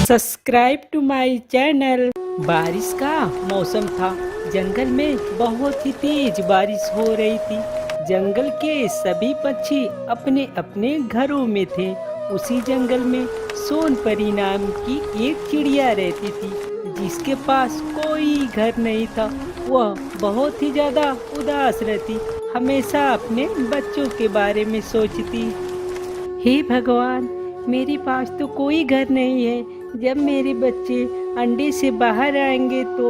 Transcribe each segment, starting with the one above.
Subscribe to my channel. बारिश का मौसम था। जंगल में बहुत ही तेज बारिश हो रही थी। जंगल के सभी पक्षी अपने अपने घरों में थे। उसी जंगल में सोनपरी नाम की एक चिड़िया रहती थी, जिसके पास कोई घर नहीं था। वह बहुत ही ज़्यादा उदास रहती, हमेशा अपने बच्चों के बारे में सोचती। हे भगवान, मेरे पास तो कोई घर नहीं है। जब मेरे बच्चे अंडे से बाहर आएंगे तो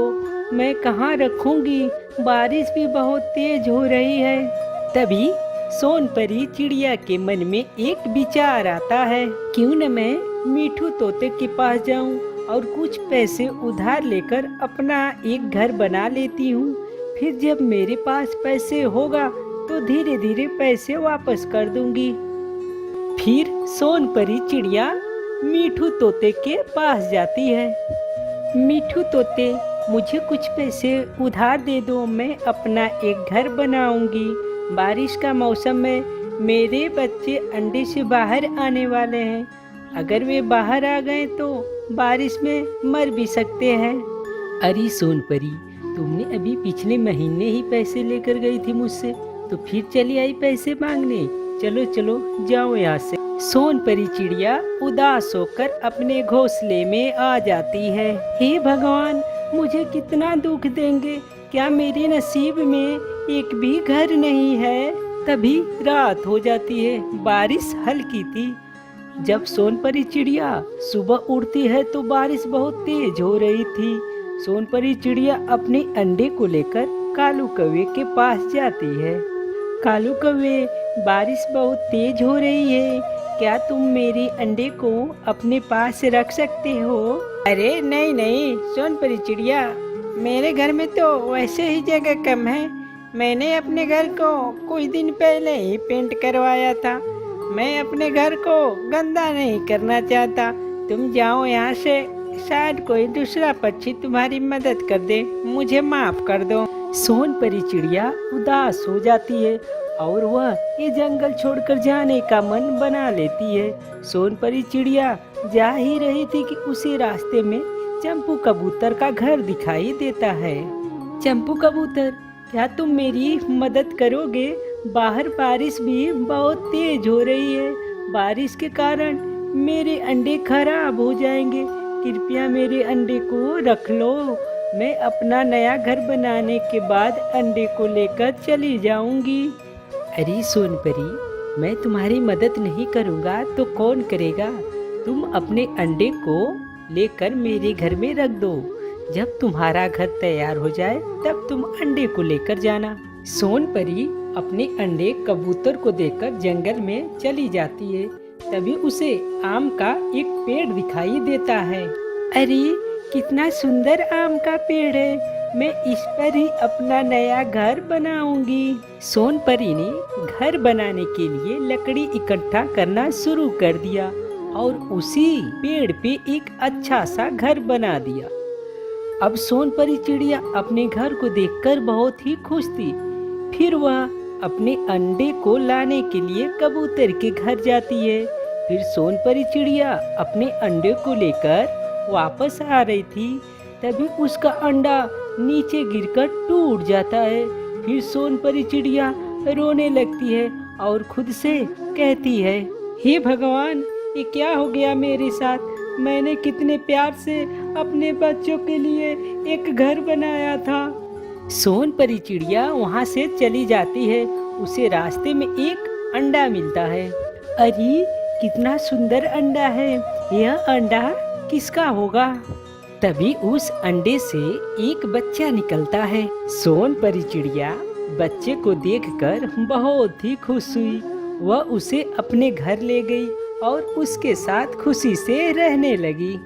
मैं कहाँ रखूँगी? बारिश भी बहुत तेज हो रही है। तभी सोनपरी चिड़िया के मन में एक विचार आता है, क्यों न मैं मीठू तोते के पास जाऊं और कुछ पैसे उधार लेकर अपना एक घर बना लेती हूँ। फिर जब मेरे पास पैसे होगा तो धीरे धीरे पैसे वापस कर दूंगी। फिर सोनपरी चिड़िया मीठू तोते के पास जाती है। मीठू तोते, मुझे कुछ पैसे उधार दे दो, मैं अपना एक घर बनाऊंगी। बारिश का मौसम है, मेरे बच्चे अंडे से बाहर आने वाले हैं। अगर वे बाहर आ गए तो बारिश में मर भी सकते हैं। अरे सोनपरी, तुमने अभी पिछले महीने ही पैसे लेकर गई थी मुझसे, तो फिर चली आई पैसे मांगने। चलो चलो जाओ यहाँ से। सोनपरी चिड़िया उदास होकर अपने घोंसले में आ जाती है। हे भगवान, मुझे कितना दुख देंगे? क्या मेरे नसीब में एक भी घर नहीं है? तभी रात हो जाती है। बारिश हल्की थी। जब सोनपरी चिड़िया सुबह उड़ती है तो बारिश बहुत तेज हो रही थी। सोनपरी चिड़िया अपने अंडे को लेकर कालू कौवे के पास जाती है। कालू कौवे, बारिश बहुत तेज हो रही है, क्या तुम मेरे अंडे को अपने पास रख सकते हो? अरे नहीं नहीं सोनपरी चिड़िया, मेरे घर में तो वैसे ही जगह कम है। मैंने अपने घर को कुछ दिन पहले ही पेंट करवाया था। मैं अपने घर को गंदा नहीं करना चाहता। तुम जाओ यहाँ से, शायद कोई दूसरा पक्षी तुम्हारी मदद कर दे। मुझे माफ कर दो। सोनपरी चिड़िया उदास हो जाती है और वह ये जंगल छोड़कर जाने का मन बना लेती है। सोनपरी चिड़िया जा ही रही थी कि उसी रास्ते में चंपू कबूतर का घर दिखाई देता है। चंपू कबूतर, क्या तुम मेरी मदद करोगे? बाहर बारिश भी बहुत तेज हो रही है। बारिश के कारण मेरे अंडे खराब हो जाएंगे। कृपया मेरे अंडे को रख लो। मैं अपना नया घर बनाने के बाद अंडे को लेकर चली जाऊंगी। अरे सोनपरी, मैं तुम्हारी मदद नहीं करूंगा तो कौन करेगा? तुम अपने अंडे को लेकर मेरे घर में रख दो। जब तुम्हारा घर तैयार हो जाए तब तुम अंडे को लेकर जाना। सोनपरी अपने अंडे कबूतर को देकर जंगल में चली जाती है। तभी उसे आम का एक पेड़ दिखाई देता है। अरे कितना सुंदर आम का पेड़ है, मैं इस पर ही अपना नया घर बनाऊंगी। सोनपरी ने घर बनाने के लिए लकड़ी इकट्ठा करना शुरू कर दिया और उसी पेड़ पे एक अच्छा सा घर बना दिया। अब सोनपरी चिड़िया अपने घर को देखकर बहुत ही खुश थी। फिर वह अपने अंडे को लाने के लिए कबूतर के घर जाती है। फिर सोनपरी चिड़िया अपने अंडे को लेकर वापस आ रही थी। तभी उसका अंडा नीचे गिरकर टूट जाता है। फिर सोनपरी चिड़िया रोने लगती है और खुद से कहती है, हे भगवान, ये क्या हो गया मेरे साथ? मैंने कितने प्यार से अपने बच्चों के लिए एक घर बनाया था। सोनपरी चिड़िया वहाँ से चली जाती है। उसे रास्ते में एक अंडा मिलता है। अरे कितना सुंदर अंडा है, यह अंडा किसका होगा? तभी उस अंडे से एक बच्चा निकलता है। सोनपरी चिड़िया बच्चे को देखकर बहुत ही खुश हुई। वह उसे अपने घर ले गई और उसके साथ खुशी से रहने लगी।